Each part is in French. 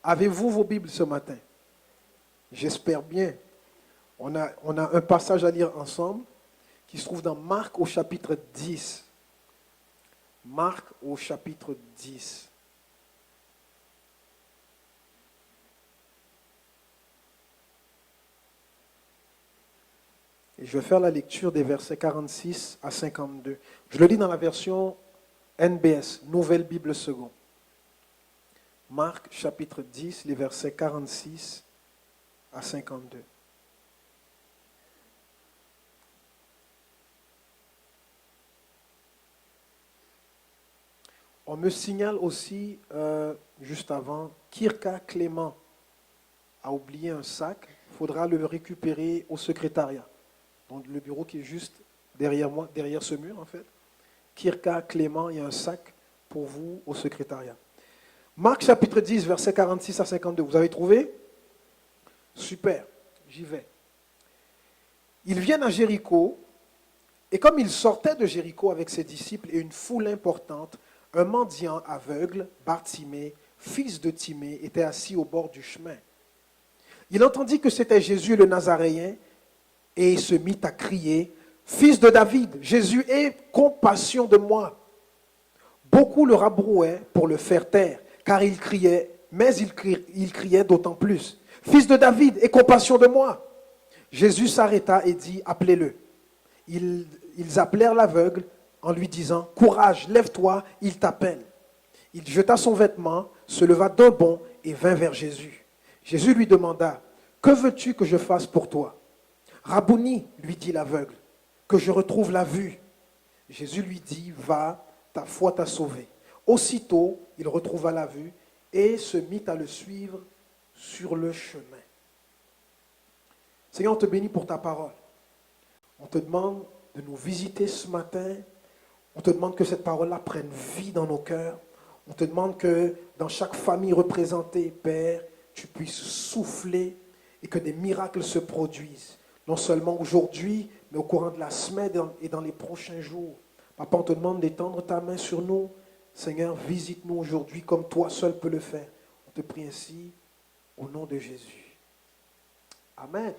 Avez-vous vos Bibles ce matin? J'espère bien. On a un passage à lire ensemble qui se trouve dans Marc au chapitre 10. Marc au chapitre 10. Et je vais faire la lecture des versets 46 à 52. Je le lis dans la version NBS, Nouvelle Bible Seconde. Marc chapitre 10, les versets 46 à 52. On me signale aussi, juste avant, Kirka Clément a oublié un sac. Il faudra le récupérer au secrétariat. Donc le bureau qui est juste derrière moi, derrière ce mur en fait. Kirka Clément, il y a un sac pour vous au secrétariat. Marc chapitre 10, versets 46 à 52. Vous avez trouvé? Super, j'y vais. Ils viennent à Jéricho, et comme ils sortaient de Jéricho avec ses disciples et une foule importante, un mendiant aveugle, Bartimée, fils de Timée, était assis au bord du chemin. Il entendit que c'était Jésus le Nazaréen, et il se mit à crier, « Fils de David, Jésus, aie compassion de moi. » Beaucoup le rabrouaient pour le faire taire, car il criait, mais il criait d'autant plus, « Fils de David, aie compassion de moi. » Jésus s'arrêta et dit, « Appelez-le. » Ils appelèrent l'aveugle en lui disant, « Courage, lève-toi, il t'appelle. » Il jeta son vêtement, se leva d'un bond et vint vers Jésus. Jésus lui demanda, « Que veux-tu que je fasse pour toi? » « Rabouni, lui dit l'aveugle, que je retrouve la vue. » Jésus lui dit, « Va, ta foi t'a sauvé. » Aussitôt, il retrouva la vue et se mit à le suivre sur le chemin. Seigneur, on te bénit pour ta parole. On te demande de nous visiter ce matin. On te demande que cette parole-là prenne vie dans nos cœurs. On te demande que dans chaque famille représentée, Père, tu puisses souffler et que des miracles se produisent. Non seulement aujourd'hui, mais au courant de la semaine et dans les prochains jours. Papa, on te demande d'étendre ta main sur nous. Seigneur, visite-nous aujourd'hui comme toi seul peux le faire. On te prie ainsi au nom de Jésus. Amen.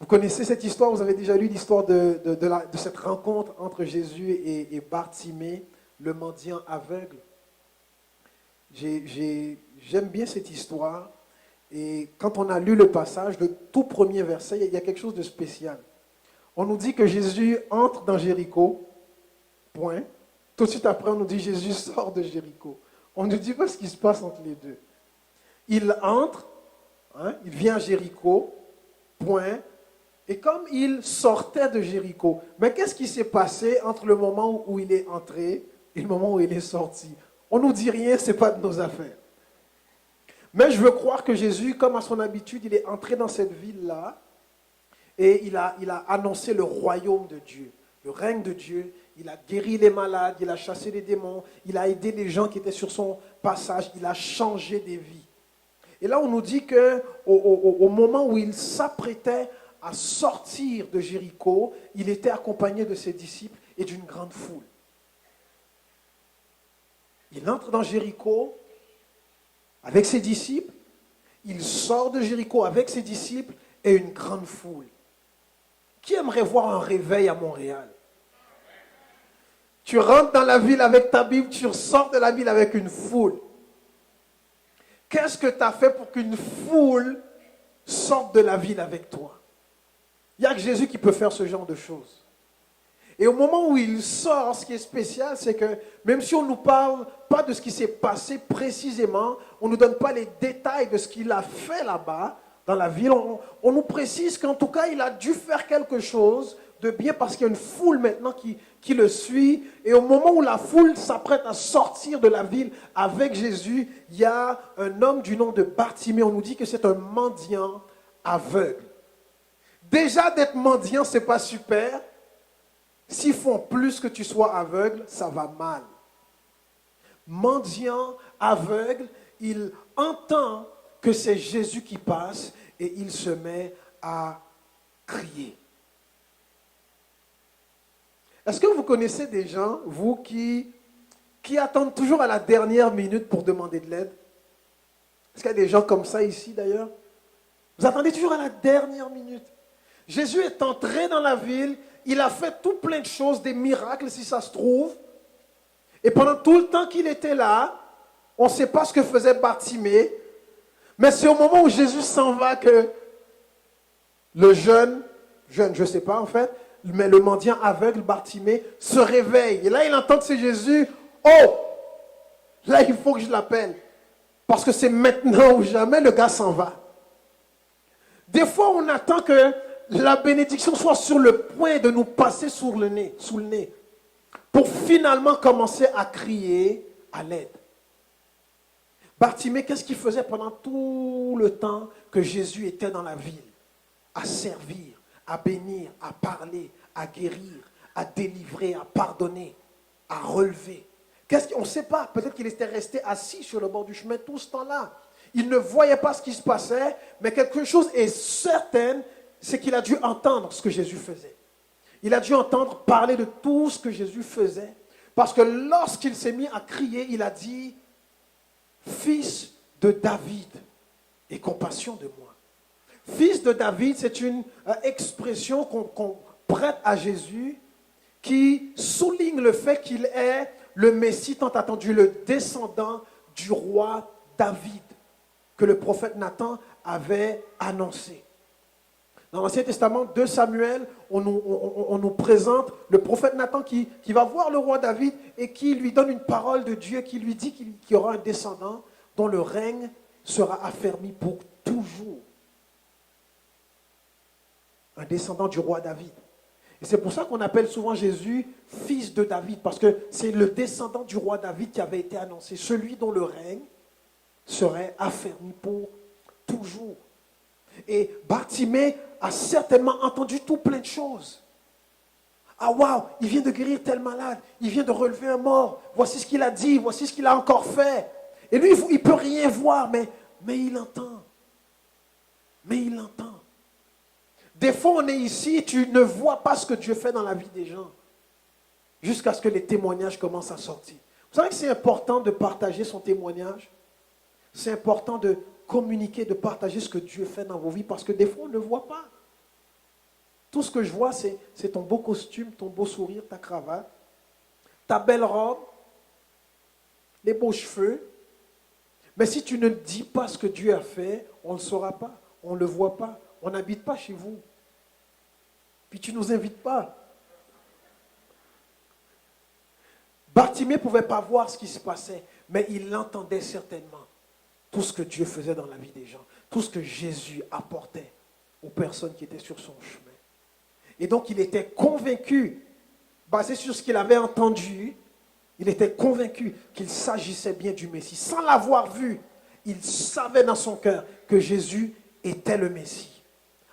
Vous connaissez cette histoire, vous avez déjà lu l'histoire de cette rencontre entre Jésus et Bartimée, le mendiant aveugle. J'aime bien cette histoire. Et quand on a lu le passage, le tout premier verset, il y a quelque chose de spécial. On nous dit que Jésus entre dans Jéricho, point. Tout de suite après, on nous dit Jésus sort de Jéricho. On ne dit pas ce qui se passe entre les deux. Il entre, il vient à Jéricho, point. Et comme il sortait de Jéricho, mais qu'est-ce qui s'est passé entre le moment où il est entré et le moment où il est sorti? On ne nous dit rien, ce n'est pas de nos affaires. Mais je veux croire que Jésus, comme à son habitude, il est entré dans cette ville-là et il a annoncé le royaume de Dieu, le règne de Dieu. Il a guéri les malades, il a chassé les démons, il a aidé les gens qui étaient sur son passage, il a changé des vies. Et là, on nous dit qu'au moment où il s'apprêtait à sortir de Jéricho, il était accompagné de ses disciples et d'une grande foule. Il entre dans Jéricho avec ses disciples, il sort de Jéricho avec ses disciples et une grande foule. Qui aimerait voir un réveil à Montréal? Tu rentres dans la ville avec ta Bible, tu ressors de la ville avec une foule. Qu'est-ce que tu as fait pour qu'une foule sorte de la ville avec toi? Il n'y a que Jésus qui peut faire ce genre de choses. Et au moment où il sort, ce qui est spécial, c'est que même si on ne nous parle pas de ce qui s'est passé précisément, on ne nous donne pas les détails de ce qu'il a fait là-bas, dans la ville, on nous précise qu'en tout cas, il a dû faire quelque chose de bien parce qu'il y a une foule maintenant qui le suit. Et au moment où la foule s'apprête à sortir de la ville avec Jésus, il y a un homme du nom de Bartimée. On nous dit que c'est un mendiant aveugle. Déjà, d'être mendiant, ce n'est pas super. S'ils font plus que tu sois aveugle, ça va mal. Mendiant, aveugle, il entend que c'est Jésus qui passe et il se met à crier. Est-ce que vous connaissez des gens, vous, qui attendent toujours à la dernière minute pour demander de l'aide? Est-ce qu'il y a des gens comme ça ici d'ailleurs? Vous attendez toujours à la dernière minute. Jésus est entré dans la ville, il a fait tout plein de choses, des miracles si ça se trouve. Et pendant tout le temps qu'il était là, on ne sait pas ce que faisait Bartimée, mais c'est au moment où Jésus s'en va que le jeune, je ne sais pas en fait, mais le mendiant aveugle Bartimée se réveille. Et là, il entend que c'est Jésus. Oh, là, il faut que je l'appelle. Parce que c'est maintenant ou jamais, le gars s'en va. Des fois, on attend que la bénédiction soit sur le point de nous passer sous le nez, pour finalement commencer à crier à l'aide. Bartimée, qu'est-ce qu'il faisait pendant tout le temps que Jésus était dans la ville? À servir, à bénir, à parler, à guérir, à délivrer, à pardonner, à relever. On ne sait pas, peut-être qu'il était resté assis sur le bord du chemin tout ce temps-là. Il ne voyait pas ce qui se passait, mais quelque chose est certain, c'est qu'il a dû entendre ce que Jésus faisait. Il a dû entendre parler de tout ce que Jésus faisait, parce que lorsqu'il s'est mis à crier, il a dit, « Fils de David, aie compassion de moi. » Fils de David, c'est une expression qu'on prête à Jésus qui souligne le fait qu'il est le Messie tant attendu, le descendant du roi David, que le prophète Nathan avait annoncé. Dans l'Ancien Testament, 2 Samuel, on nous présente le prophète Nathan qui va voir le roi David et qui lui donne une parole de Dieu, qui lui dit qu'il y aura un descendant dont le règne sera affermi pour toujours. Un descendant du roi David. Et c'est pour ça qu'on appelle souvent Jésus fils de David, parce que c'est le descendant du roi David qui avait été annoncé, celui dont le règne serait affermi pour toujours. Et Bartimée a certainement entendu tout plein de choses. Ah waouh, il vient de guérir tel malade, il vient de relever un mort, voici ce qu'il a dit, voici ce qu'il a encore fait. Et lui, il ne peut rien voir, mais il entend. Mais il entend. Des fois, on est ici et tu ne vois pas ce que Dieu fait dans la vie des gens, jusqu'à ce que les témoignages commencent à sortir. Vous savez que c'est important de partager son témoignage? C'est important de communiquer, de partager ce que Dieu fait dans vos vies, parce que des fois, on ne le voit pas. Tout ce que je vois, c'est ton beau costume, ton beau sourire, ta cravate, ta belle robe, les beaux cheveux. Mais si tu ne dis pas ce que Dieu a fait, on ne le saura pas, on ne le voit pas, on n'habite pas chez vous. Puis tu ne nous invites pas. Bartimée ne pouvait pas voir ce qui se passait, mais il entendait certainement tout ce que Dieu faisait dans la vie des gens, tout ce que Jésus apportait aux personnes qui étaient sur son chemin. Et donc il était convaincu, basé sur ce qu'il avait entendu, il était convaincu qu'il s'agissait bien du Messie. Sans l'avoir vu, il savait dans son cœur que Jésus était le Messie.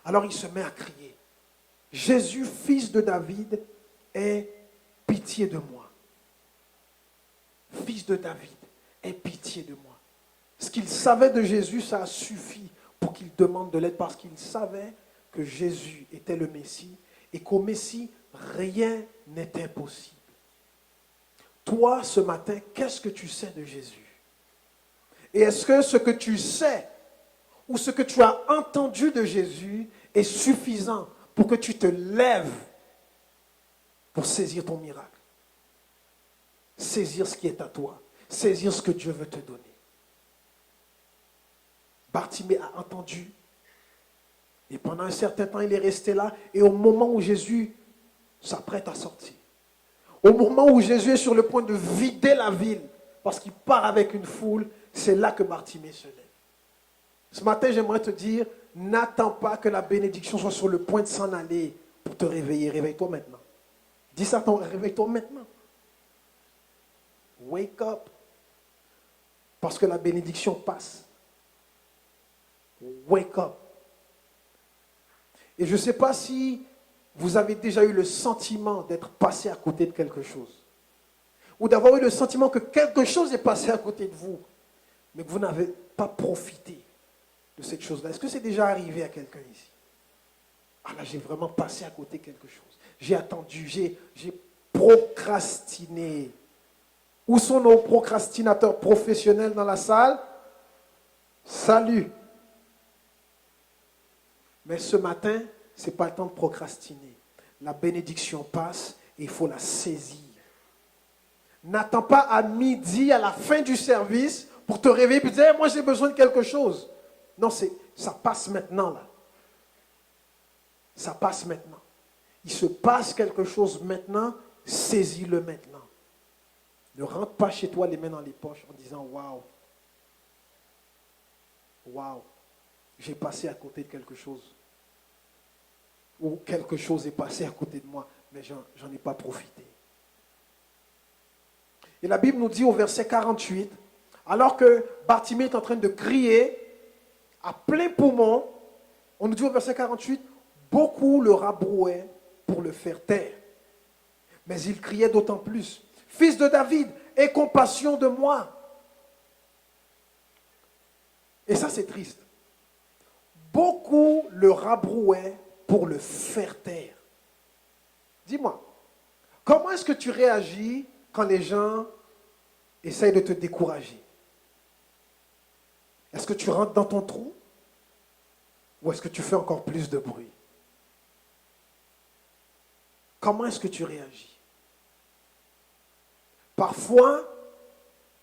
Alors il se met à crier, « Jésus, fils de David, aie pitié de moi. Fils de David, aie pitié de moi. » Ce qu'il savait de Jésus, ça a suffi pour qu'il demande de l'aide, parce qu'il savait que Jésus était le Messie et qu'au Messie, rien n'est impossible. Toi, ce matin, qu'est-ce que tu sais de Jésus? Et est-ce que ce que tu sais ou ce que tu as entendu de Jésus est suffisant pour que tu te lèves pour saisir ton miracle? Saisir ce qui est à toi, saisir ce que Dieu veut te donner. Bartimée a entendu. Et pendant un certain temps, il est resté là. Et au moment où Jésus s'apprête à sortir, au moment où Jésus est sur le point de vider la ville, parce qu'il part avec une foule, c'est là que Bartimée se lève. Ce matin, j'aimerais te dire, n'attends pas que la bénédiction soit sur le point de s'en aller pour te réveiller. Réveille-toi maintenant. Dis ça à ton, réveille-toi maintenant. Wake up. Parce que la bénédiction passe. Wake up. Et je ne sais pas si vous avez déjà eu le sentiment d'être passé à côté de quelque chose. Ou d'avoir eu le sentiment que quelque chose est passé à côté de vous, mais que vous n'avez pas profité de cette chose-là. Est-ce que c'est déjà arrivé à quelqu'un ici? Ah là, j'ai vraiment passé à côté de quelque chose. J'ai attendu, j'ai procrastiné. Où sont nos procrastinateurs professionnels dans la salle? Salut. Mais ce matin, ce n'est pas le temps de procrastiner. La bénédiction passe et il faut la saisir. N'attends pas à midi, à la fin du service, pour te réveiller et te dire, hey, moi j'ai besoin de quelque chose. Non, ça passe maintenant là. Ça passe maintenant. Il se passe quelque chose maintenant, saisis-le maintenant. Ne rentre pas chez toi les mains dans les poches en disant, waouh, waouh, j'ai passé à côté de quelque chose. Ou quelque chose est passé à côté de moi, mais j'en ai pas profité. Et la Bible nous dit au verset 48, alors que Bartimée est en train de crier à plein poumon, on nous dit au verset 48, beaucoup le rabrouaient pour le faire taire. Mais il criait d'autant plus, Fils de David, aie compassion de moi. Et ça c'est triste. Beaucoup le rabrouaient pour le faire taire. Dis-moi, comment est-ce que tu réagis quand les gens essayent de te décourager? Est-ce que tu rentres dans ton trou? Ou est-ce que tu fais encore plus de bruit? Comment est-ce que tu réagis? Parfois,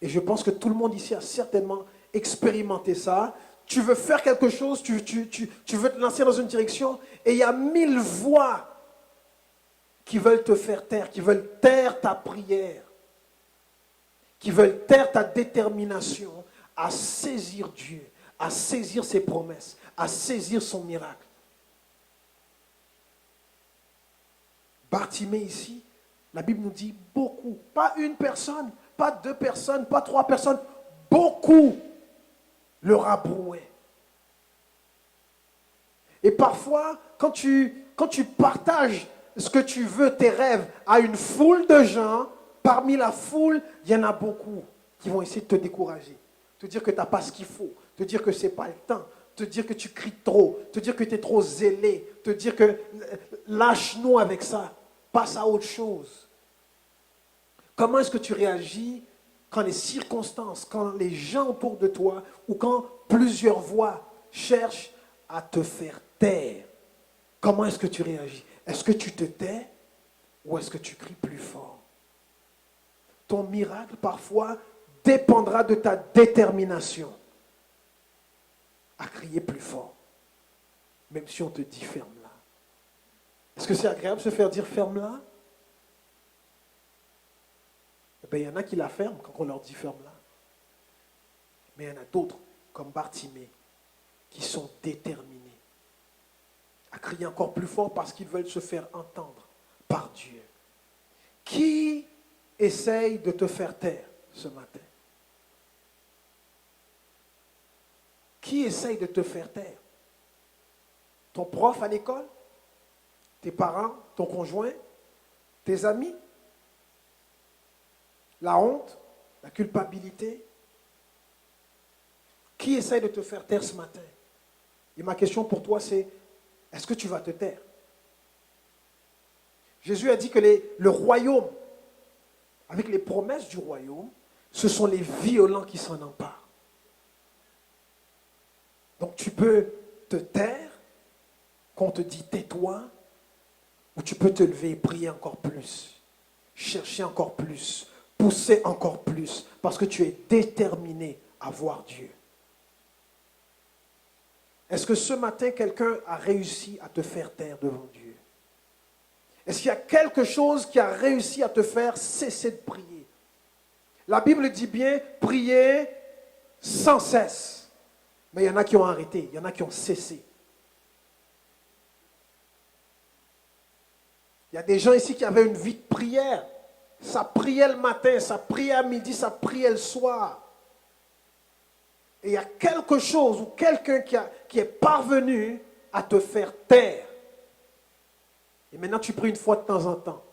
et je pense que tout le monde ici a certainement expérimenté ça, tu veux faire quelque chose, tu veux te lancer dans une direction, et il y a 1000 voix qui veulent te faire taire, qui veulent taire ta prière, qui veulent taire ta détermination à saisir Dieu, à saisir ses promesses, à saisir son miracle. Bartimée ici, la Bible nous dit beaucoup, pas une personne, pas deux personnes, pas trois personnes, beaucoup le rabrouaient. Et parfois, quand tu partages ce que tu veux, tes rêves, à une foule de gens, parmi la foule, il y en a beaucoup qui vont essayer de te décourager, te dire que tu n'as pas ce qu'il faut, te dire que ce n'est pas le temps, te dire que tu cries trop, te dire que tu es trop zélé, te dire que lâche-nous avec ça, passe à autre chose. Comment est-ce que tu réagis quand les circonstances, quand les gens autour de toi ou quand plusieurs voix cherchent à te faire taire? Comment est-ce que tu réagis? Est-ce que tu te tais ou est-ce que tu cries plus fort? Ton miracle, parfois, dépendra de ta détermination à crier plus fort, même si on te dit ferme là. Est-ce que c'est agréable de se faire dire ferme là? Eh bien, il y en a qui la ferment quand on leur dit ferme là. Mais il y en a d'autres, comme Bartimée, qui sont déterminés à crier encore plus fort parce qu'ils veulent se faire entendre par Dieu. Qui essaye de te faire taire ce matin? Qui essaye de te faire taire? Ton prof à l'école? Tes parents? Ton conjoint? Tes amis? La honte? La culpabilité? Qui essaye de te faire taire ce matin? Et ma question pour toi c'est, est-ce que tu vas te taire? Jésus a dit que le royaume, avec les promesses du royaume, ce sont les violents qui s'en emparent. Donc tu peux te taire quand on te dit tais-toi, ou tu peux te lever et prier encore plus, chercher encore plus, pousser encore plus, parce que tu es déterminé à voir Dieu. Est-ce que ce matin, quelqu'un a réussi à te faire taire devant Dieu? Est-ce qu'il y a quelque chose qui a réussi à te faire cesser de prier? La Bible dit bien, prier sans cesse. Mais il y en a qui ont arrêté, il y en a qui ont cessé. Il y a des gens ici qui avaient une vie de prière. Ça priait le matin, ça priait à midi, ça priait le soir. Et il y a quelque chose ou quelqu'un qui est parvenu à te faire taire. Et maintenant tu pries une fois de temps en temps.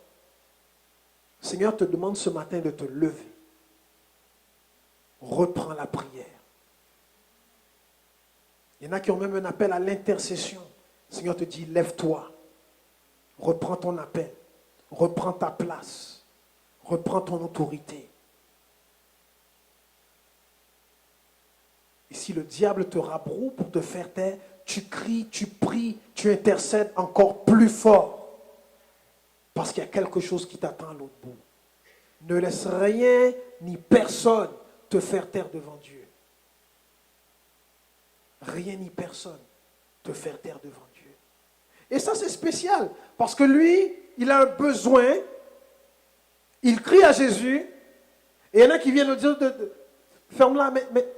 Le Seigneur te demande ce matin de te lever. Reprends la prière. Il y en a qui ont même un appel à l'intercession. Le Seigneur te dit, lève-toi. Reprends ton appel. Reprends ta place. Reprends ton autorité. Et si le diable te rabroue pour te faire taire, tu cries, tu pries, tu intercèdes encore plus fort. Parce qu'il y a quelque chose qui t'attend à l'autre bout. Ne laisse rien ni personne te faire taire devant Dieu. Rien ni personne te faire taire devant Dieu. Et ça, c'est spécial. Parce que lui, il a un besoin. Il crie à Jésus. Et il y en a qui viennent lui dire, ferme-la, mais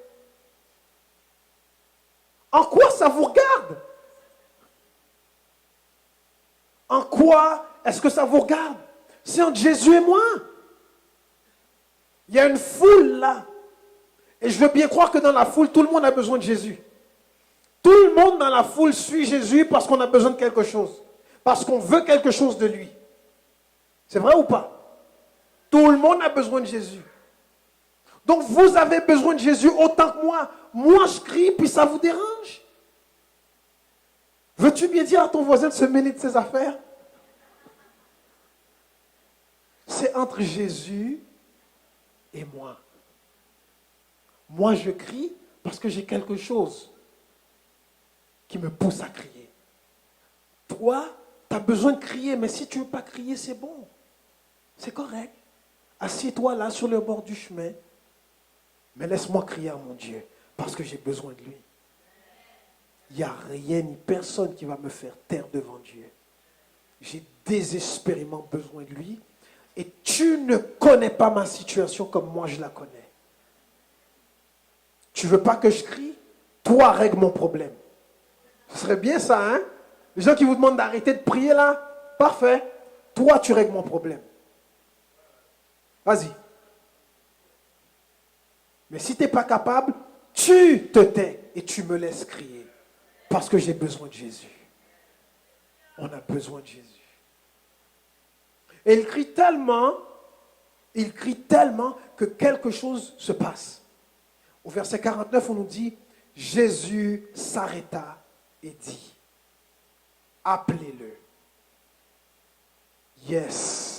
en quoi ça vous regarde? En quoi est-ce que ça vous regarde? C'est entre Jésus et moi. Il y a une foule là. Et je veux bien croire que dans la foule, tout le monde a besoin de Jésus. Tout le monde dans la foule suit Jésus parce qu'on a besoin de quelque chose. Parce qu'on veut quelque chose de lui. C'est vrai ou pas? Tout le monde a besoin de Jésus. Donc vous avez besoin de Jésus autant que moi. Moi je crie puis ça vous dérange. Veux-tu bien dire à ton voisin de se mêler de ses affaires? C'est entre Jésus et moi. Moi je crie parce que j'ai quelque chose qui me pousse à crier. Toi, tu as besoin de crier, mais si tu ne veux pas crier, c'est bon. C'est correct. Assieds-toi là sur le bord du chemin. Mais laisse-moi crier à mon Dieu, parce que j'ai besoin de lui. Il n'y a rien ni personne qui va me faire taire devant Dieu. J'ai désespérément besoin de lui. Et tu ne connais pas ma situation comme moi je la connais. Tu ne veux pas que je crie? Toi, règle mon problème. Ce serait bien ça, hein? Les gens qui vous demandent d'arrêter de prier là, parfait. Toi, tu règles mon problème. Vas-y. Mais si tu n'es pas capable, tu te tais et tu me laisses crier. Parce que j'ai besoin de Jésus. On a besoin de Jésus. Et il crie tellement que quelque chose se passe. Au verset 49, on nous dit, Jésus s'arrêta et dit, appelez-le. Yes.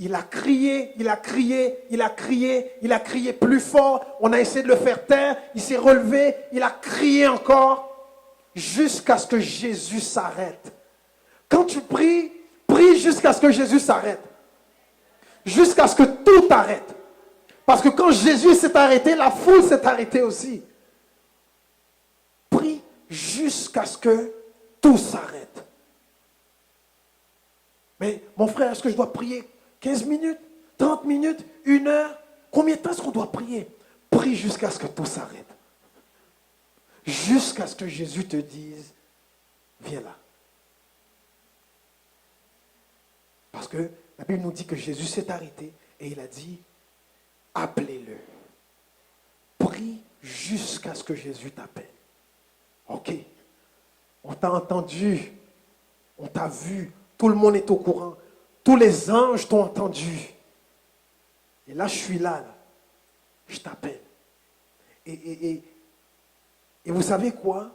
Il a crié, il a crié, il a crié, il a crié plus fort. On a essayé de le faire taire. Il s'est relevé, il a crié encore jusqu'à ce que Jésus s'arrête. Quand tu pries, prie jusqu'à ce que Jésus s'arrête. Jusqu'à ce que tout arrête. Parce que quand Jésus s'est arrêté, la foule s'est arrêtée aussi. Prie jusqu'à ce que tout s'arrête. Mais mon frère, est-ce que je dois prier 15 minutes, 30 minutes, 1 heure? Combien de temps est-ce qu'on doit prier? Prie jusqu'à ce que tout s'arrête. Jusqu'à ce que Jésus te dise, viens là. Parce que la Bible nous dit que Jésus s'est arrêté et il a dit, appelez-le. Prie jusqu'à ce que Jésus t'appelle. Ok. On t'a entendu. On t'a vu. Tout le monde est au courant. Tous les anges t'ont entendu. Et là, je suis là. Je t'appelle. Et vous savez quoi?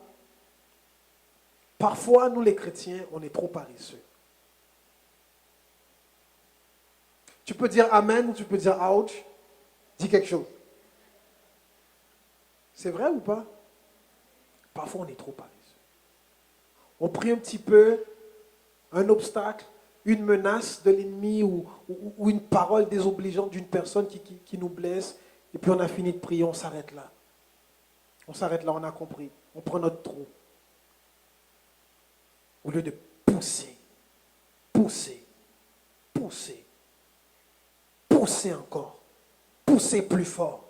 Parfois, nous les chrétiens, on est trop paresseux. Tu peux dire amen ou tu peux dire ouch. Dis quelque chose. C'est vrai ou pas? Parfois, on est trop paresseux. On prie un petit peu, un obstacle, une menace de l'ennemi ou une parole désobligeante d'une personne qui nous blesse, et puis on a fini de prier, on s'arrête là. On s'arrête là, on a compris. On prend notre trou. Au lieu de pousser, pousser, pousser, pousser encore, pousser plus fort,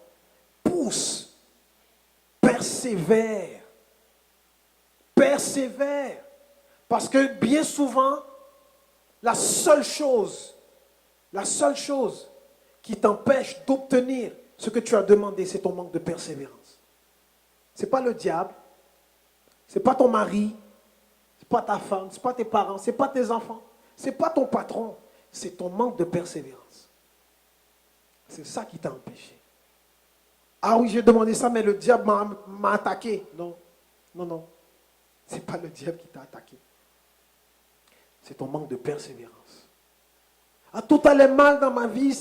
pousse, persévère, persévère. Parce que bien souvent, la seule chose qui t'empêche d'obtenir ce que tu as demandé, c'est ton manque de persévérance. Ce n'est pas le diable, ce n'est pas ton mari, ce n'est pas ta femme, ce n'est pas tes parents, ce n'est pas tes enfants, ce n'est pas ton patron, c'est ton manque de persévérance. C'est ça qui t'a empêché. Ah oui, j'ai demandé ça, mais le diable m'a attaqué. Non, non, non. Ce n'est pas le diable qui t'a attaqué. C'est ton manque de persévérance. Ah, tout allait mal dans ma vie,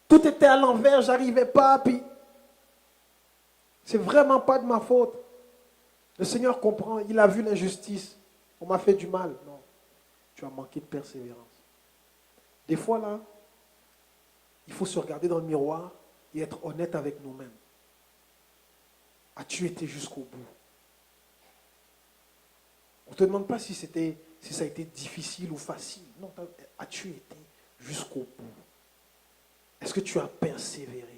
tout était à l'envers, j'arrivais pas, puis C'est vraiment pas de ma faute. Le Seigneur comprend, il a vu l'injustice. On m'a fait du mal. Non, tu as manqué de persévérance. Des fois, là, il faut se regarder dans le miroir et être honnête avec nous-mêmes. As-tu été jusqu'au bout? On ne te demande pas si ça a été difficile ou facile. Non, as-tu été jusqu'au bout? Est-ce que tu as persévéré?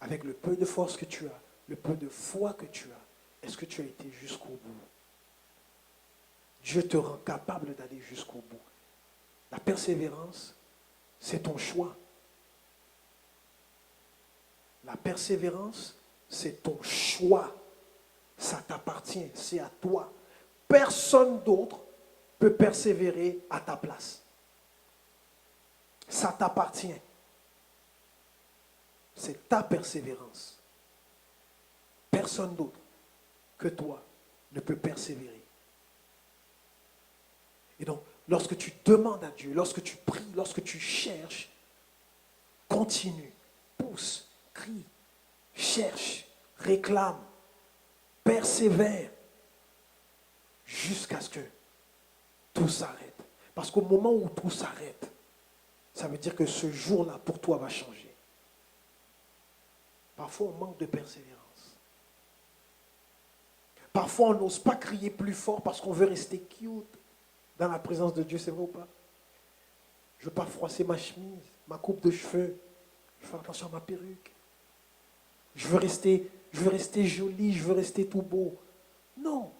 Avec le peu de force que tu as, le peu de foi que tu as, est-ce que tu as été jusqu'au bout? Dieu te rend capable d'aller jusqu'au bout. La persévérance, c'est ton choix. La persévérance, c'est ton choix. Ça t'appartient, c'est à toi. Personne d'autre peut persévérer à ta place. Ça t'appartient. C'est ta persévérance. Personne d'autre que toi ne peut persévérer. Et donc, lorsque tu demandes à Dieu, lorsque tu pries, lorsque tu cherches, continue, pousse, crie, cherche, réclame, persévère, jusqu'à ce que tout s'arrête. Parce qu'au moment où tout s'arrête, ça veut dire que ce jour-là, pour toi, va changer. Parfois, on manque de persévérance. Parfois, on n'ose pas crier plus fort parce qu'on veut rester cute dans la présence de Dieu, c'est vrai ou pas? Je ne veux pas froisser ma chemise, ma coupe de cheveux. Je veux faire attention à ma perruque. Je veux rester jolie, je veux rester tout beau. Non.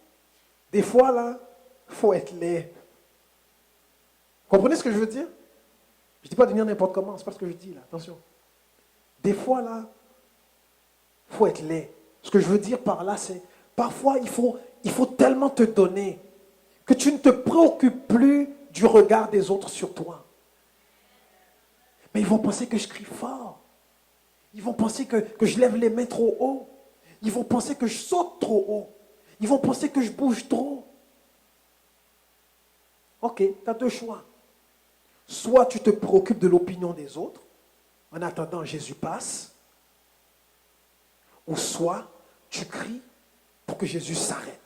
Des fois, là, il faut être laid. Comprenez ce que je veux dire? Je ne dis pas de venir n'importe comment, c'est pas ce que je dis là, attention. Des fois, là, il faut être laid. Ce que je veux dire par là, c'est parfois, il faut tellement te donner que tu ne te préoccupes plus du regard des autres sur toi. Mais ils vont penser que je crie fort. Ils vont penser que je lève les mains trop haut. Ils vont penser que je saute trop haut. Ils vont penser que je bouge trop. Ok, tu as deux choix. Soit tu te préoccupes de l'opinion des autres, en attendant Jésus passe, ou soit tu cries pour que Jésus s'arrête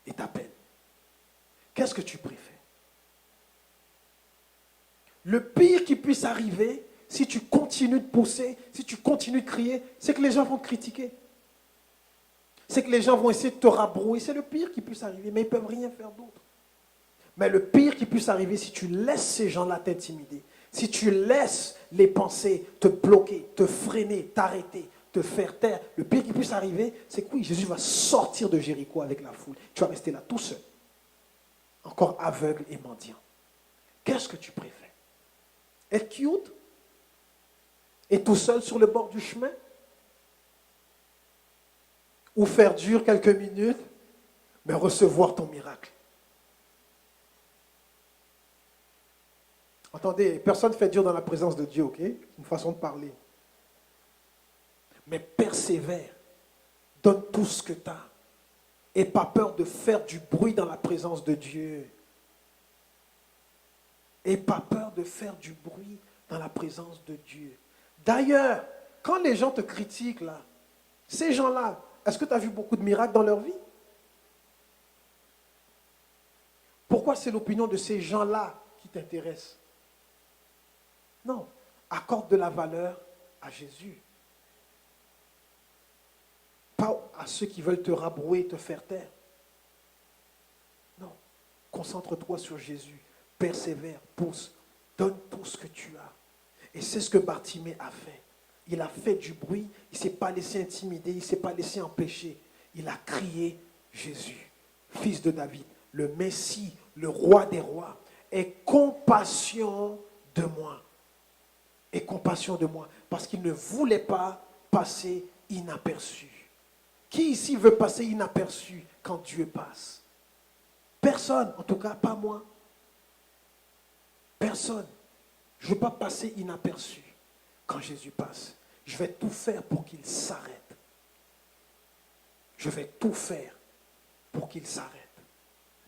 et t'appelle. Qu'est-ce que tu préfères? Le pire qui puisse arriver, si tu continues de pousser, si tu continues de crier, c'est que les gens vont te critiquer. C'est que les gens vont essayer de te rabrouer. C'est le pire qui puisse arriver, mais ils ne peuvent rien faire d'autre. Mais le pire qui puisse arriver, si tu laisses ces gens-là t'intimider, si tu laisses les pensées te bloquer, te freiner, t'arrêter, te faire taire, le pire qui puisse arriver, c'est que oui, Jésus va sortir de Jéricho avec la foule. Tu vas rester là tout seul, encore aveugle et mendiant. Qu'est-ce que tu préfères? Être cute et tout seul sur le bord du chemin? Ou faire dur quelques minutes, mais recevoir ton miracle? Entendez, personne ne fait dur dans la présence de Dieu, ok? C'est une façon de parler. Mais persévère. Donne tout ce que tu as. Et pas peur de faire du bruit dans la présence de Dieu. Et pas peur de faire du bruit dans la présence de Dieu. D'ailleurs, quand les gens te critiquent, là, ces gens-là, est-ce que tu as vu beaucoup de miracles dans leur vie? Pourquoi c'est l'opinion de ces gens-là qui t'intéresse? Non, accorde de la valeur à Jésus. Pas à ceux qui veulent te rabrouer, te faire taire. Non, concentre-toi sur Jésus. Persévère, pousse, donne tout ce que tu as. Et c'est ce que Bartimée a fait. Il a fait du bruit, il ne s'est pas laissé intimider, il ne s'est pas laissé empêcher. Il a crié Jésus, fils de David, le Messie, le roi des rois, aie compassion de moi. Aie compassion de moi, parce qu'il ne voulait pas passer inaperçu. Qui ici veut passer inaperçu quand Dieu passe? Personne, en tout cas pas moi. Personne. Je ne veux pas passer inaperçu quand Jésus passe. Je vais tout faire pour qu'il s'arrête. Je vais tout faire pour qu'il s'arrête.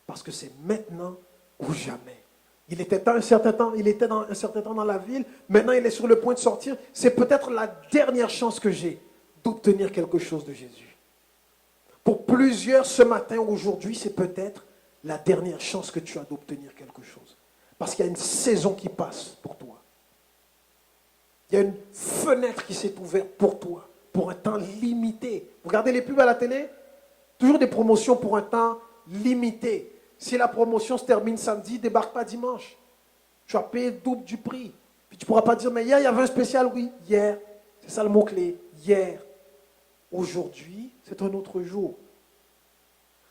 Parce que c'est maintenant ou jamais. Il était dans un certain temps dans la ville. Maintenant, il est sur le point de sortir. C'est peut-être la dernière chance que j'ai d'obtenir quelque chose de Jésus. Pour plusieurs, ce matin, aujourd'hui, c'est peut-être la dernière chance que tu as d'obtenir quelque chose. Parce qu'il y a une saison qui passe pour toi. Il y a une fenêtre qui s'est ouverte pour toi, pour un temps limité. Vous regardez les pubs à la télé? Toujours des promotions pour un temps limité. Si la promotion se termine samedi, débarque pas dimanche. Tu as payé double du prix. Puis tu ne pourras pas dire, mais hier, il y avait un spécial, oui. Hier, c'est ça le mot-clé. Hier. Aujourd'hui, c'est un autre jour.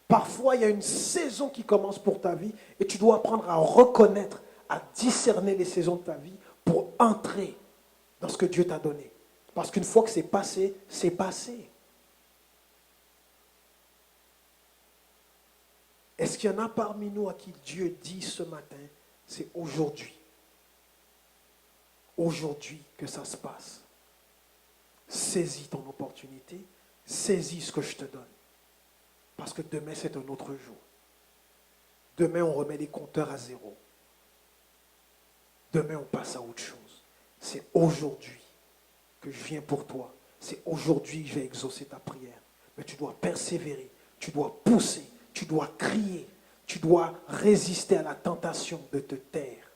Parfois, il y a une saison qui commence pour ta vie et tu dois apprendre à reconnaître, à discerner les saisons de ta vie pour entrer dans ce que Dieu t'a donné. Parce qu'une fois que c'est passé, c'est passé. Est-ce qu'il y en a parmi nous à qui Dieu dit ce matin, c'est aujourd'hui. Aujourd'hui que ça se passe. Saisis ton opportunité, saisis ce que je te donne. Parce que demain, c'est un autre jour. Demain, on remet les compteurs à zéro. Demain, on passe à autre chose. C'est aujourd'hui que je viens pour toi. C'est aujourd'hui que je vais exaucer ta prière. Mais tu dois persévérer, tu dois pousser, tu dois crier, tu dois résister à la tentation de te taire.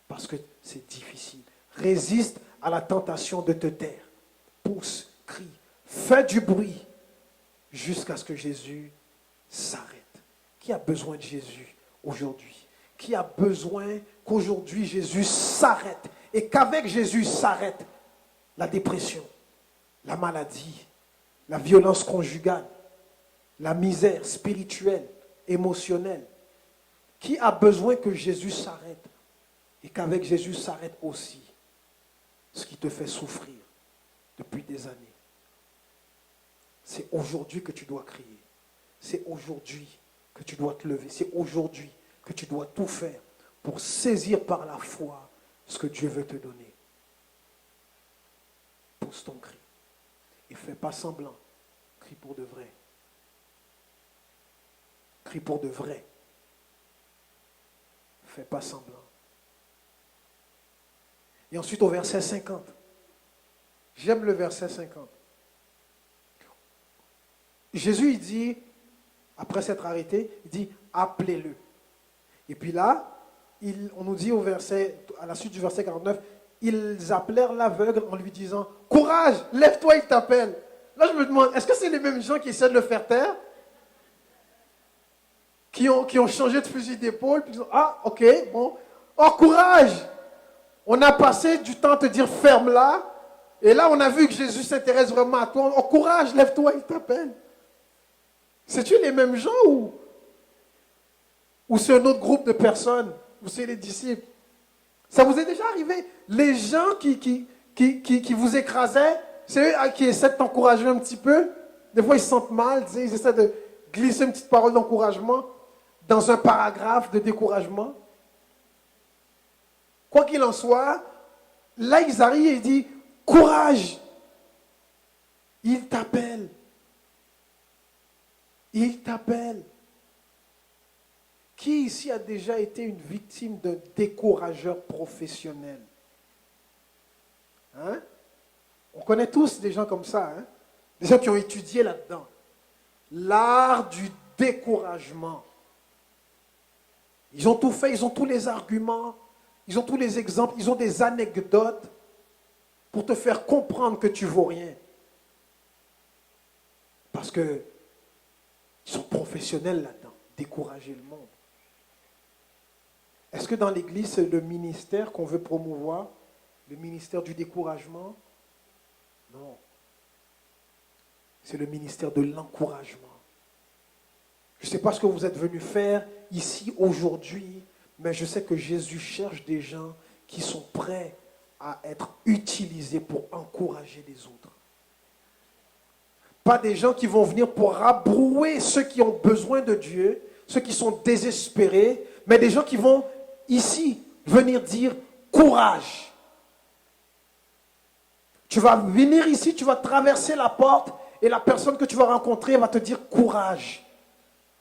Parce que c'est difficile. Résiste à la tentation de te taire. Pousse, crie, fais du bruit jusqu'à ce que Jésus s'arrête. Qui a besoin de Jésus aujourd'hui? Qui a besoin qu'aujourd'hui Jésus s'arrête? Et qu'avec Jésus s'arrête la dépression, la maladie, la violence conjugale, la misère spirituelle, émotionnelle. Qui a besoin que Jésus s'arrête? Et qu'avec Jésus s'arrête aussi ce qui te fait souffrir depuis des années. C'est aujourd'hui que tu dois crier. C'est aujourd'hui que tu dois te lever. C'est aujourd'hui que tu dois tout faire pour saisir par la foi ce que Dieu veut te donner. Pousse ton cri. Et fais pas semblant. Crie pour de vrai. Crie pour de vrai. Fais pas semblant. Et ensuite au verset 50. J'aime le verset 50. Jésus, il dit, après s'être arrêté, il dit, appelez-le. Et puis là, on nous dit à la suite du verset 49, ils appelèrent l'aveugle en lui disant, courage, lève-toi, il t'appelle. Là, je me demande, est-ce que c'est les mêmes gens qui essaient de le faire taire? Qui ont changé de fusil d'épaule, puis ils disent, ah, ok, bon, oh, courage! On a passé du temps à te dire, ferme-la, et là, on a vu que Jésus s'intéresse vraiment à toi. Oh, courage, lève-toi, il t'appelle. C'est-tu les mêmes gens ou c'est un autre groupe de personnes? Ou c'est les disciples? Ça vous est déjà arrivé? Les gens qui vous écrasaient, c'est eux qui essaient de t'encourager un petit peu. Des fois, ils se sentent mal, ils essaient de glisser une petite parole d'encouragement dans un paragraphe de découragement. Quoi qu'il en soit, là, ils arrivent et ils disent, courage, il t'appelle. Il t'appelle. Qui ici a déjà été une victime d'un décourageur professionnel? Hein? On connaît tous des gens comme ça, hein? Des gens qui ont étudié là-dedans. L'art du découragement. Ils ont tout fait, ils ont tous les arguments, ils ont tous les exemples, ils ont des anecdotes pour te faire comprendre que tu ne vaux rien. Parce que ils sont professionnels là-dedans, décourager le monde. Est-ce que dans l'Église, c'est le ministère qu'on veut promouvoir? Le ministère du découragement? Non. C'est le ministère de l'encouragement. Je ne sais pas ce que vous êtes venus faire ici aujourd'hui, mais je sais que Jésus cherche des gens qui sont prêts à être utilisés pour encourager les autres. Pas des gens qui vont venir pour rabrouer ceux qui ont besoin de Dieu, ceux qui sont désespérés, mais des gens qui vont ici venir dire courage. Tu vas venir ici, tu vas traverser la porte et la personne que tu vas rencontrer va te dire courage.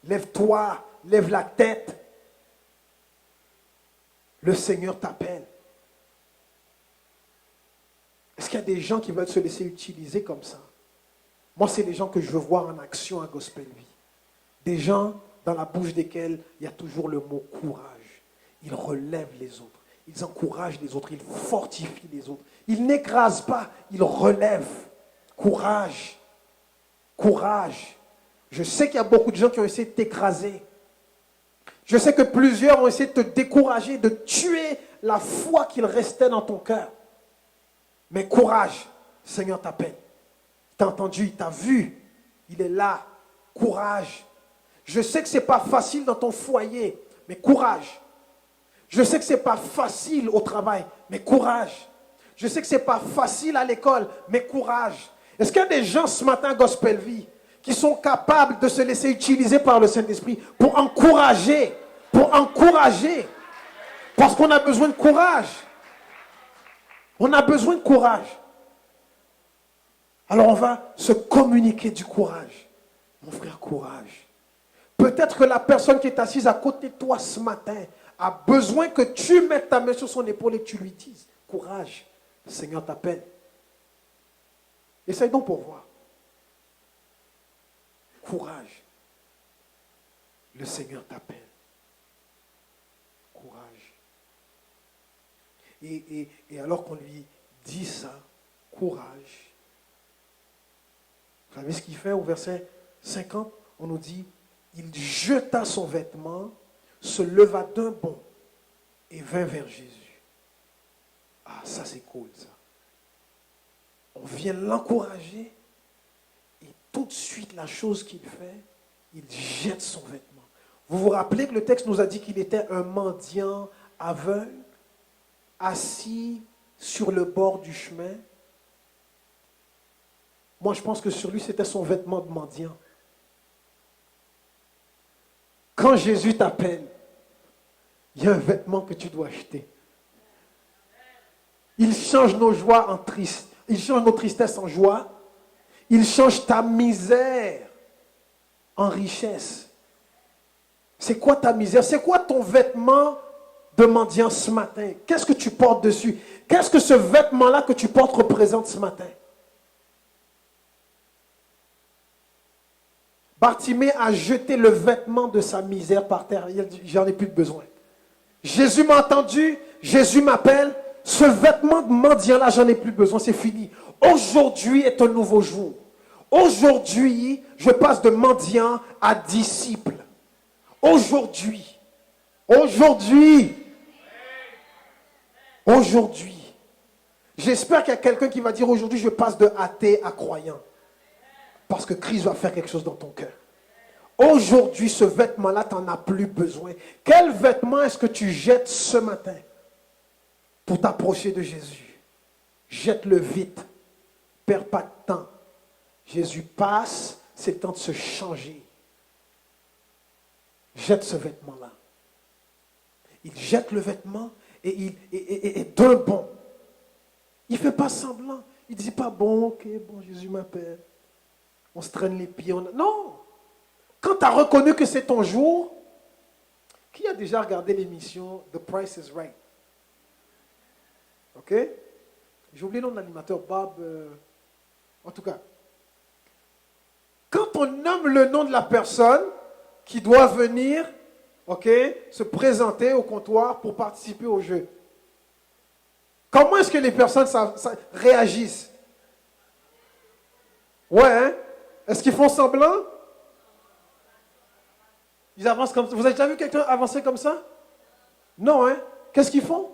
Lève-toi, lève la tête. Le Seigneur t'appelle. Est-ce qu'il y a des gens qui veulent se laisser utiliser comme ça? Moi, c'est les gens que je veux voir en action à Gospel Vie. Des gens dans la bouche desquels il y a toujours le mot courage. Ils relèvent les autres. Ils encouragent les autres. Ils fortifient les autres. Ils n'écrasent pas. Ils relèvent. Courage. Courage. Je sais qu'il y a beaucoup de gens qui ont essayé de t'écraser. Je sais que plusieurs ont essayé de te décourager, de tuer la foi qu'il restait dans ton cœur. Mais courage. Le Seigneur t'appelle. Il t'a entendu, il t'a vu. Il est là. Courage. Je sais que ce n'est pas facile dans ton foyer, mais courage. Je sais que ce n'est pas facile au travail, mais courage. Je sais que ce n'est pas facile à l'école, mais courage. Est-ce qu'il y a des gens ce matin, Gospel Vie, qui sont capables de se laisser utiliser par le Saint-Esprit pour encourager, parce qu'on a besoin de courage. On a besoin de courage. Alors on va se communiquer du courage. Mon frère, courage. Peut-être que la personne qui est assise à côté de toi ce matin a besoin que tu mettes ta main sur son épaule et que tu lui dises, courage, le Seigneur t'appelle. Essaye donc pour voir. Courage, le Seigneur t'appelle. Courage. Et alors qu'on lui dit ça, courage. Vous savez ce qu'il fait au verset 50? On nous dit, il jeta son vêtement, se leva d'un bond et vint vers Jésus. Ah, ça c'est cool ça. On vient l'encourager et tout de suite la chose qu'il fait, il jette son vêtement. Vous vous rappelez que le texte nous a dit qu'il était un mendiant aveugle, assis sur le bord du chemin. Moi je pense que sur lui c'était son vêtement de mendiant. Quand Jésus t'appelle, il y a un vêtement que tu dois acheter. Il change nos joies en tristesse. Il change nos tristesses en joie. Il change ta misère en richesse. C'est quoi ta misère? C'est quoi ton vêtement de mendiant ce matin? Qu'est-ce que tu portes dessus? Qu'est-ce que ce vêtement-là que tu portes représente ce matin? Bartimée a jeté le vêtement de sa misère par terre. Il a dit, j'en ai plus de besoin. Jésus m'a entendu, Jésus m'appelle. Ce vêtement de mendiant-là, j'en ai plus besoin, c'est fini. Aujourd'hui est un nouveau jour. Aujourd'hui, je passe de mendiant à disciple. Aujourd'hui. J'espère qu'il y a quelqu'un qui va dire aujourd'hui, je passe de athée à croyant. Parce que Christ va faire quelque chose dans ton cœur. Aujourd'hui, ce vêtement-là, tu n'en as plus besoin. Quel vêtement est-ce que tu jettes ce matin pour t'approcher de Jésus? Jette-le vite. Perds pas de temps. Jésus passe, c'est le temps de se changer. Jette ce vêtement-là. Il jette le vêtement et d'un bond. Il ne fait pas semblant. Il ne dit pas, bon, ok, bon, Jésus m'appelle. On se traîne les pieds. Non. Quand tu as reconnu que c'est ton jour, qui a déjà regardé l'émission The Price is Right? Ok? J'ai oublié le nom de l'animateur, Bob. En tout cas, quand on nomme le nom de la personne qui doit venir, ok, se présenter au comptoir pour participer au jeu, comment est-ce que les personnes réagissent? Ouais, hein? Est-ce qu'ils font semblant? Ils avancent comme ça. Vous avez déjà vu quelqu'un avancer comme ça? Non, hein? Qu'est-ce qu'ils font?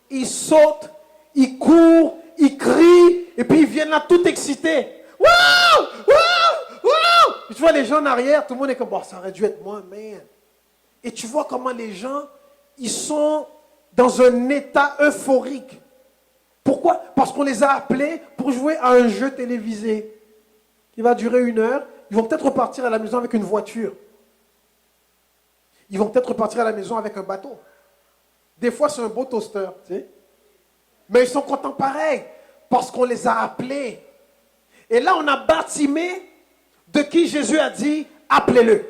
Ils sautent, ils courent, ils crient, et puis ils viennent là tout excités. Waouh! Waouh! Waouh! Tu vois les gens en arrière, tout le monde est comme, bon, ça aurait dû être moi, man. Et tu vois comment les gens, ils sont dans un état euphorique. Pourquoi? Parce qu'on les a appelés pour jouer à un jeu télévisé qui va durer 1 heure. Ils vont peut-être repartir à la maison avec une voiture. Ils vont peut-être repartir à la maison avec un bateau. Des fois, c'est un beau toaster, tu sais. Mais ils sont contents pareil, parce qu'on les a appelés. Et là, on a Bartimée, de qui Jésus a dit, appelez-le.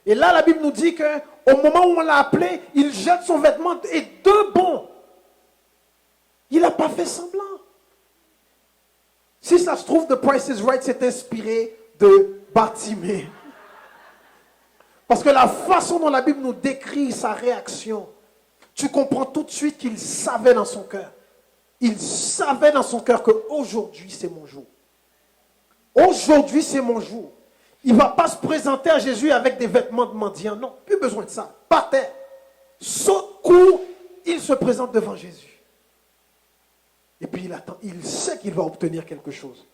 Et là, la Bible nous dit qu'au moment où on l'a appelé, il jette son vêtement et de bon. Il n'a pas fait semblant. Si ça se trouve, The Price is Right s'est inspiré de Bartimée. Parce que la façon dont la Bible nous décrit sa réaction, tu comprends tout de suite qu'il savait dans son cœur. Il savait dans son cœur qu'aujourd'hui, c'est mon jour. Aujourd'hui, c'est mon jour. Il ne va pas se présenter à Jésus avec des vêtements de mendiant. Non, plus besoin de ça. Par terre. Saute, court, il se présente devant Jésus. Et puis il attend. Il sait qu'il va obtenir quelque chose.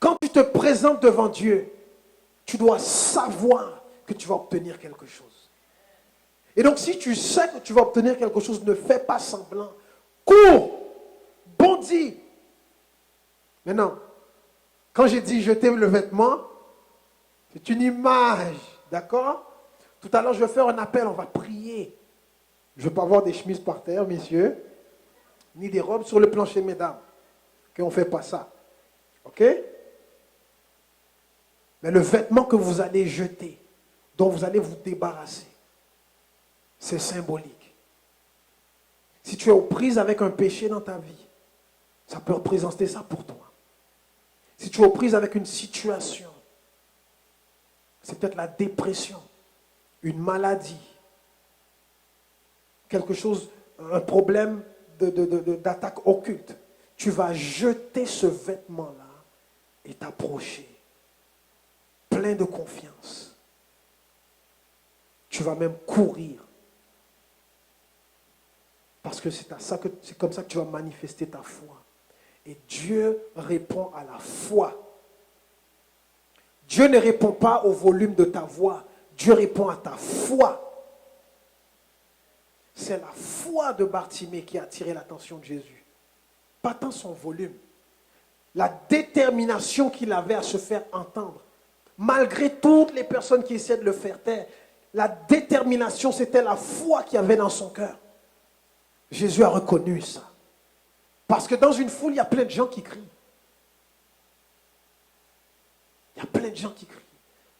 Quand tu te présentes devant Dieu, tu dois savoir que tu vas obtenir quelque chose. Et donc, si tu sais que tu vas obtenir quelque chose, ne fais pas semblant. Cours, bondis. Maintenant, quand j'ai dit jeter le vêtement, c'est une image, d'accord? Tout à l'heure, je vais faire un appel, on va prier. Je ne veux pas avoir des chemises par terre, messieurs, ni des robes sur le plancher, mesdames. Ok, on ne fait pas ça. Ok? Mais le vêtement que vous allez jeter, dont vous allez vous débarrasser, c'est symbolique. Si tu es aux prises avec un péché dans ta vie, ça peut représenter ça pour toi. Si tu es aux prises avec une situation, c'est peut-être la dépression, une maladie, quelque chose, un problème d'attaque occulte. Tu vas jeter ce vêtement-là et t'approcher, plein de confiance. Tu vas même courir. Parce que c'est comme ça que tu vas manifester ta foi. Et Dieu répond à la foi. Dieu ne répond pas au volume de ta voix. Dieu répond à ta foi. C'est la foi de Bartimée qui a attiré l'attention de Jésus. Pas tant son volume. La détermination qu'il avait à se faire entendre. Malgré toutes les personnes qui essaient de le faire taire, la détermination, c'était la foi qu'il y avait dans son cœur. Jésus a reconnu ça. Parce que dans une foule, il y a plein de gens qui crient. Il y a plein de gens qui crient.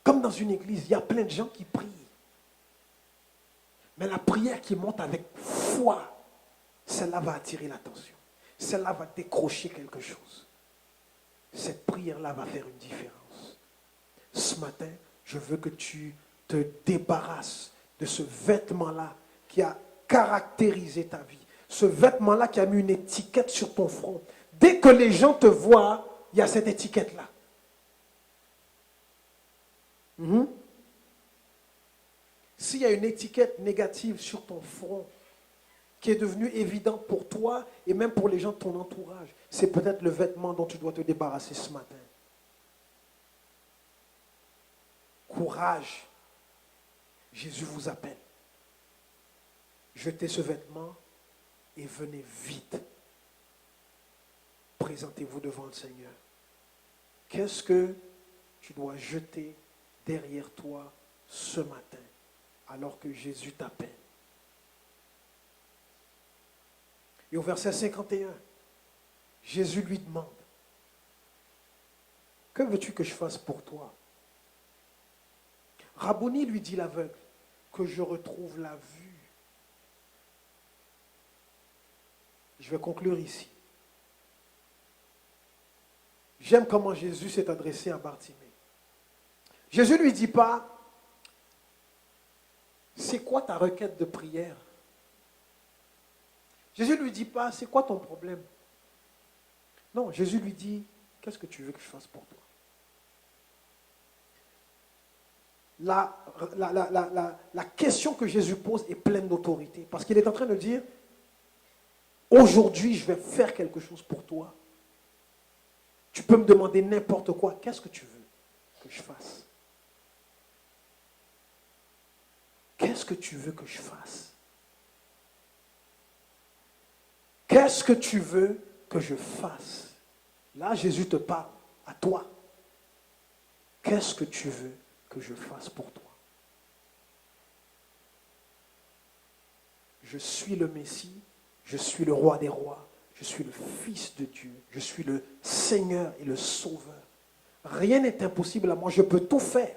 Comme dans une église, il y a plein de gens qui prient. Mais la prière qui monte avec foi, celle-là va attirer l'attention. Celle-là va décrocher quelque chose. Cette prière-là va faire une différence. Ce matin, je veux que tu te débarrasses de ce vêtement-là qui a caractérisé ta vie. Ce vêtement-là qui a mis une étiquette sur ton front. Dès que les gens te voient, il y a cette étiquette-là. S'il y a une étiquette négative sur ton front qui est devenue évidente pour toi et même pour les gens de ton entourage, c'est peut-être le vêtement dont tu dois te débarrasser ce matin. Courage. Jésus vous appelle. Jetez ce vêtement et venez vite. Présentez-vous devant le Seigneur. Qu'est-ce que tu dois jeter derrière toi ce matin alors que Jésus t'appelle? Et au verset 51, Jésus lui demande, que veux-tu que je fasse pour toi? Rabboni, lui dit l'aveugle, que je retrouve la vue. Je vais conclure ici. J'aime comment Jésus s'est adressé à Bartimée. Jésus ne lui dit pas, c'est quoi ta requête de prière? Jésus ne lui dit pas, c'est quoi ton problème? Non, Jésus lui dit, qu'est-ce que tu veux que je fasse pour toi? La question que Jésus pose est pleine d'autorité. Parce qu'il est en train de dire, aujourd'hui, je vais faire quelque chose pour toi. Tu peux me demander n'importe quoi. Qu'est-ce que tu veux que je fasse? Qu'est-ce que tu veux que je fasse? Qu'est-ce que tu veux que je fasse? Là, Jésus te parle à toi. Qu'est-ce que tu veux que je fasse pour toi? Je suis le Messie, je suis le roi des rois, je suis le Fils de Dieu, je suis le Seigneur et le Sauveur. Rien n'est impossible à moi, je peux tout faire.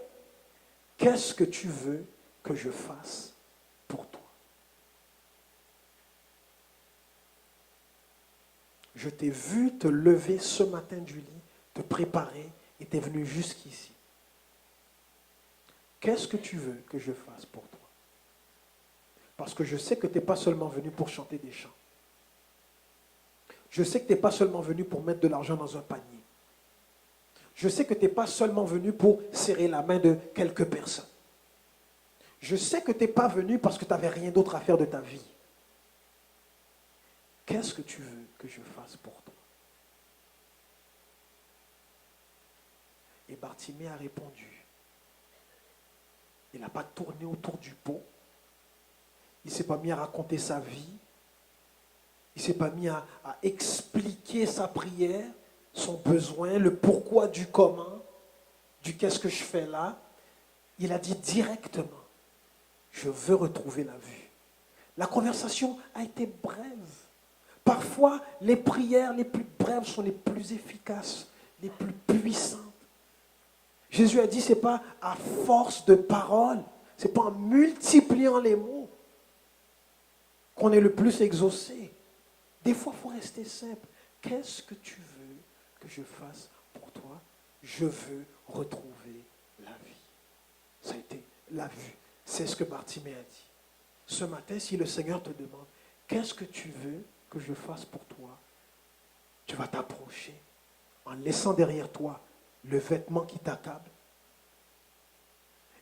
Qu'est-ce que tu veux que je fasse pour toi? je t'ai vu te lever ce matin du lit, te préparer et tu es venu jusqu'ici. Qu'est-ce que tu veux que je fasse pour toi? Parce que je sais que tu n'es pas seulement venu pour chanter des chants. Je sais que tu n'es pas seulement venu pour mettre de l'argent dans un panier. Je sais que tu n'es pas seulement venu pour serrer la main de quelques personnes. Je sais que tu n'es pas venu parce que tu n'avais rien d'autre à faire de ta vie. Qu'est-ce que tu veux que je fasse pour toi? Et Bartimée a répondu. Il n'a pas tourné autour du pot. Il ne s'est pas mis à raconter sa vie. Il ne s'est pas mis à expliquer sa prière, son besoin, le pourquoi du comment, du qu'est-ce que je fais là. Il a dit directement, je veux retrouver la vue. La conversation a été brève. Parfois, les prières les plus brèves sont les plus efficaces, les plus puissantes. Jésus a dit, ce n'est pas à force de paroles, ce n'est pas en multipliant les mots qu'on est le plus exaucé. Des fois, il faut rester simple. Qu'est-ce que tu veux que je fasse pour toi? Je veux retrouver la vie. Ça a été la vue. C'est ce que Bartimée a dit. Ce matin, si le Seigneur te demande, qu'est-ce que tu veux que je fasse pour toi? Tu vas t'approcher en laissant derrière toi le vêtement qui t'accable.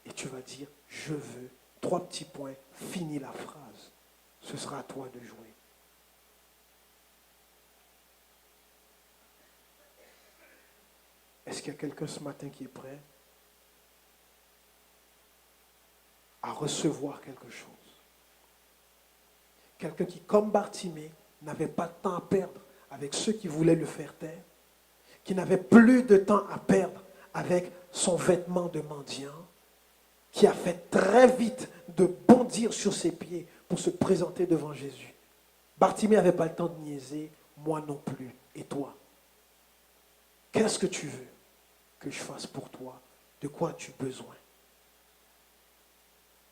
Et tu vas dire, je veux, 3 petits points, finis la phrase. Ce sera à toi de jouer. Est-ce qu'il y a quelqu'un ce matin qui est prêt à recevoir quelque chose? Quelqu'un qui, comme Bartimée, n'avait pas de temps à perdre avec ceux qui voulaient le faire taire, qui n'avait plus de temps à perdre avec son vêtement de mendiant, qui a fait très vite de bondir sur ses pieds pour se présenter devant Jésus. Bartimée n'avait pas le temps de niaiser, moi non plus. Et toi? Qu'est-ce que tu veux que je fasse pour toi? De quoi as-tu besoin?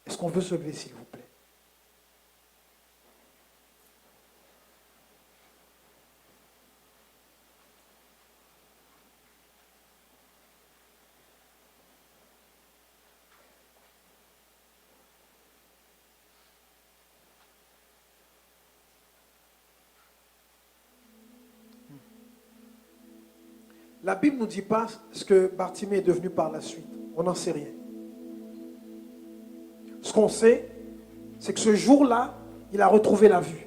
Est-ce qu'on veut se lever, s'il vous plaît? La Bible ne nous dit pas ce que Bartimée est devenu par la suite. On n'en sait rien. Ce qu'on sait, c'est que ce jour-là, il a retrouvé la vue.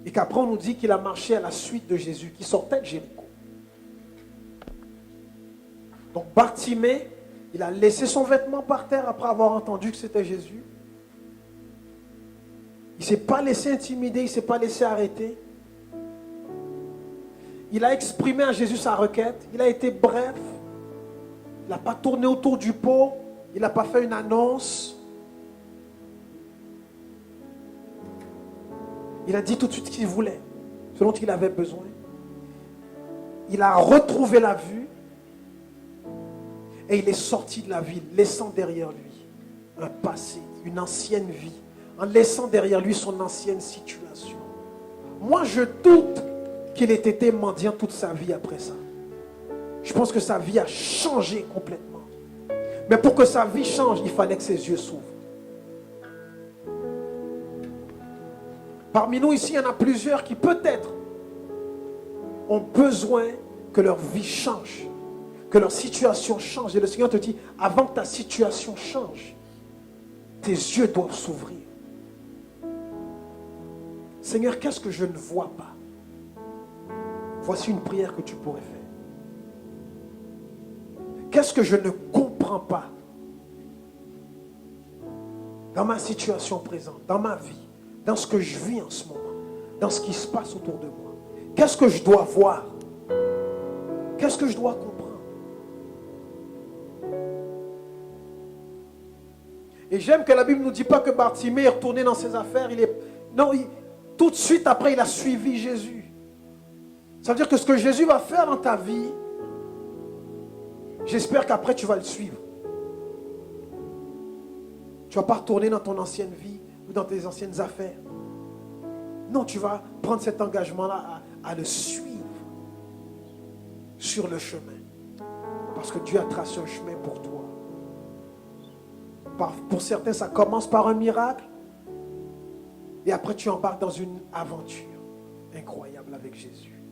Et qu'après, on nous dit qu'il a marché à la suite de Jésus, qui sortait de Jéricho. Donc Bartimée, il a laissé son vêtement par terre après avoir entendu que c'était Jésus. Il ne s'est pas laissé intimider, il ne s'est pas laissé arrêter. Il a exprimé à Jésus sa requête. Il a été bref. Il n'a pas tourné autour du pot. Il n'a pas fait une annonce. Il a dit tout de suite ce qu'il voulait, ce dont il avait besoin. Il a retrouvé la vue. Et il est sorti de la ville, laissant derrière lui un passé, une ancienne vie, en laissant derrière lui son ancienne situation. Moi, je doute qu'il ait été mendiant toute sa vie après ça. Je pense que sa vie a changé complètement. Mais pour que sa vie change, il fallait que ses yeux s'ouvrent. Parmi nous ici, il y en a plusieurs qui peut-être ont besoin que leur vie change, que leur situation change. Et le Seigneur te dit, avant que ta situation change, tes yeux doivent s'ouvrir. Seigneur, qu'est-ce que je ne vois pas? Voici une prière que tu pourrais faire. Qu'est-ce que je ne comprends pas dans ma situation présente, dans ma vie, dans ce que je vis en ce moment, dans ce qui se passe autour de moi? Qu'est-ce que je dois voir? Qu'est-ce que je dois comprendre? Et j'aime que la Bible ne nous dit pas que Bartimée est retourné dans ses affaires. Tout de suite après, il a suivi Jésus. Ça veut dire que ce que Jésus va faire dans ta vie, j'espère qu'après tu vas le suivre. Tu ne vas pas retourner dans ton ancienne vie ou dans tes anciennes affaires. Non, tu vas prendre cet engagement-là à le suivre sur le chemin. Parce que Dieu a tracé un chemin pour toi. Pour certains, ça commence par un miracle. Et après, tu embarques dans une aventure incroyable avec Jésus.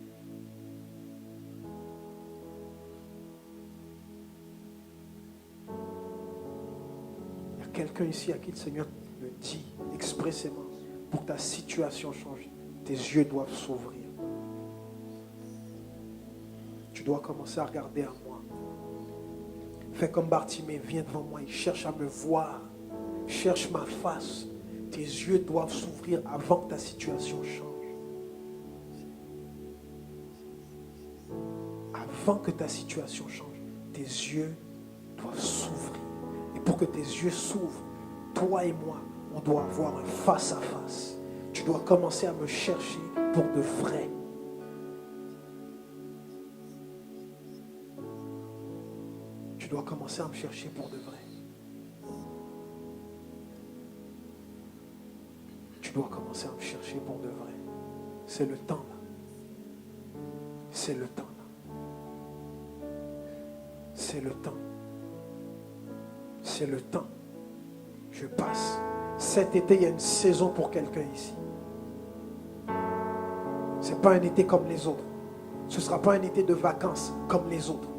Il y a quelqu'un ici à qui le Seigneur le dit expressément. Pour que ta situation change, tes yeux doivent s'ouvrir. Tu dois commencer à regarder à moi. Fais comme Bartimée, viens devant moi, il cherche à me voir. Cherche ma face. Tes yeux doivent s'ouvrir avant que ta situation change. Avant que ta situation change, tes yeux doivent s'ouvrir. Et pour que tes yeux s'ouvrent, toi et moi, on doit avoir un face à face. Tu dois commencer à me chercher pour de vrai. Tu dois commencer à me chercher pour de vrai. Tu dois commencer à me chercher pour de vrai. C'est le temps là. C'est le temps là. C'est le temps. C'est le temps. Je passe. Cet été, il y a une saison pour quelqu'un ici. Ce n'est pas un été comme les autres. Ce ne sera pas un été de vacances comme les autres.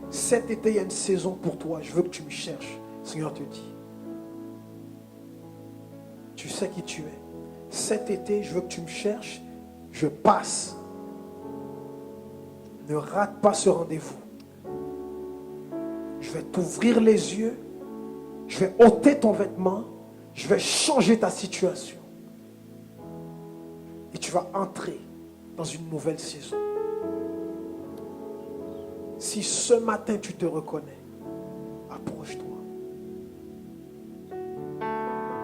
Cet été, il y a une saison pour toi. Je veux que tu me cherches. Le Seigneur te dit. Tu sais qui tu es. Cet été, je veux que tu me cherches. Je passe. Ne rate pas ce rendez-vous. Je vais t'ouvrir les yeux. Je vais ôter ton vêtement. Je vais changer ta situation. Et tu vas entrer dans une nouvelle saison. Si ce matin tu te reconnais, approche-toi.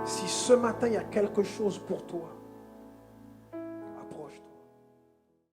Si ce matin il y a quelque chose pour toi,